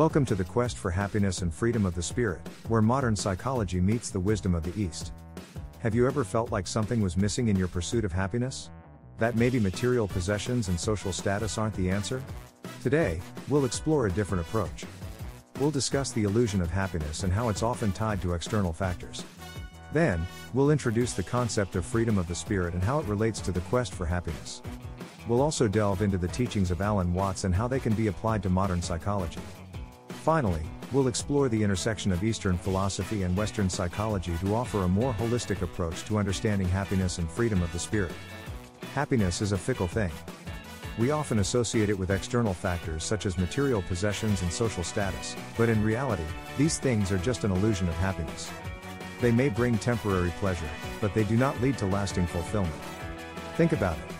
Welcome to the quest for happiness and freedom of the spirit, where modern psychology meets the wisdom of the East. Have you ever felt like something was missing in your pursuit of happiness? That maybe material possessions and social status aren't the answer? Today, we'll explore a different approach. We'll discuss the illusion of happiness and how it's often tied to external factors. Then, we'll introduce the concept of freedom of the spirit and how it relates to the quest for happiness. We'll also delve into the teachings of Alan Watts and how they can be applied to modern psychology. Finally, we'll explore the intersection of Eastern philosophy and Western psychology to offer a more holistic approach to understanding happiness and freedom of the spirit. Happiness is a fickle thing. We often associate it with external factors such as material possessions and social status, but in reality, these things are just an illusion of happiness. They may bring temporary pleasure, but they do not lead to lasting fulfillment. Think about it.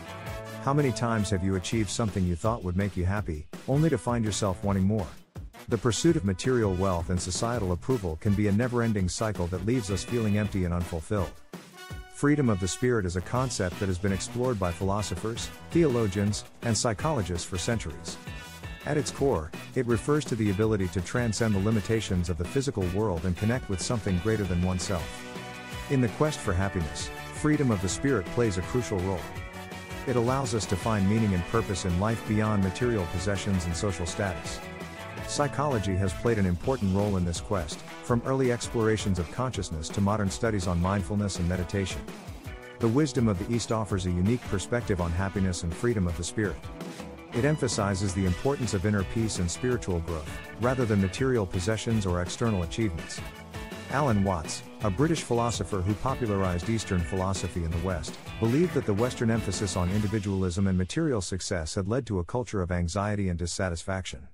How many times have you achieved something you thought would make you happy, only to find yourself wanting more? The pursuit of material wealth and societal approval can be a never-ending cycle that leaves us feeling empty and unfulfilled. Freedom of the spirit is a concept that has been explored by philosophers, theologians, and psychologists for centuries. At its core, it refers to the ability to transcend the limitations of the physical world and connect with something greater than oneself. In the quest for happiness, freedom of the spirit plays a crucial role. It allows us to find meaning and purpose in life beyond material possessions and social status. Psychology has played an important role in this quest, from early explorations of consciousness to modern studies on mindfulness and meditation. The wisdom of the East offers a unique perspective on happiness and freedom of the spirit. It emphasizes the importance of inner peace and spiritual growth, rather than material possessions or external achievements. Alan Watts, a British philosopher who popularized Eastern philosophy in the West, believed that the Western emphasis on individualism and material success had led to a culture of anxiety and dissatisfaction.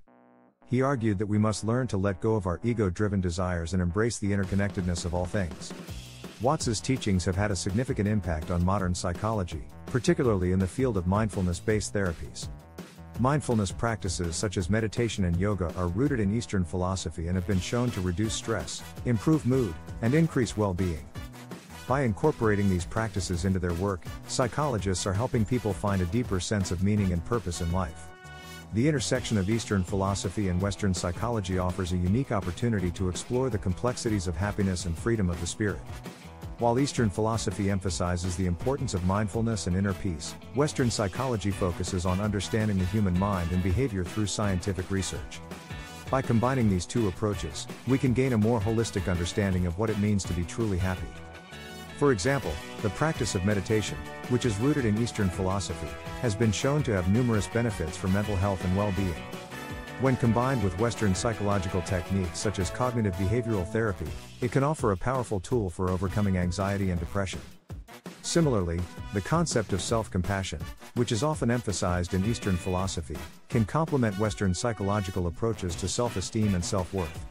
He argued that we must learn to let go of our ego-driven desires and embrace the interconnectedness of all things. Watts's teachings have had a significant impact on modern psychology, particularly in the field of mindfulness-based therapies. Mindfulness practices such as meditation and yoga are rooted in Eastern philosophy and have been shown to reduce stress, improve mood, and increase well-being. By incorporating these practices into their work, psychologists are helping people find a deeper sense of meaning and purpose in life. The intersection of Eastern philosophy and Western psychology offers a unique opportunity to explore the complexities of happiness and freedom of the spirit. While Eastern philosophy emphasizes the importance of mindfulness and inner peace, Western psychology focuses on understanding the human mind and behavior through scientific research. By combining these two approaches, we can gain a more holistic understanding of what it means to be truly happy. For example, the practice of meditation, which is rooted in Eastern philosophy, has been shown to have numerous benefits for mental health and well-being. When combined with Western psychological techniques such as cognitive behavioral therapy, it can offer a powerful tool for overcoming anxiety and depression. Similarly, the concept of self-compassion, which is often emphasized in Eastern philosophy, can complement Western psychological approaches to self-esteem and self-worth.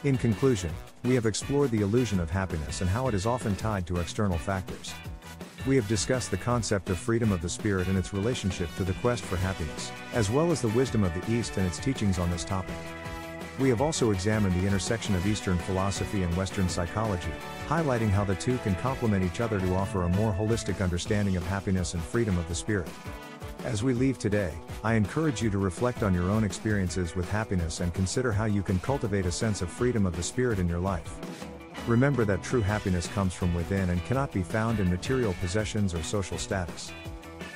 In conclusion, we have explored the illusion of happiness and how it is often tied to external factors. We have discussed the concept of freedom of the spirit and its relationship to the quest for happiness, as well as the wisdom of the East and its teachings on this topic. We have also examined the intersection of Eastern philosophy and Western psychology, highlighting how the two can complement each other to offer a more holistic understanding of happiness and freedom of the spirit. As we leave today, I encourage you to reflect on your own experiences with happiness and consider how you can cultivate a sense of freedom of the spirit in your life. Remember that true happiness comes from within and cannot be found in material possessions or social status.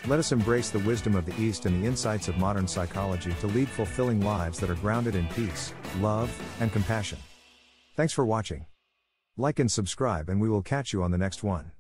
Let us embrace the wisdom of the East and the insights of modern psychology to lead fulfilling lives that are grounded in peace, love, and compassion. Thanks for watching. Like and subscribe, and we will catch you on the next one.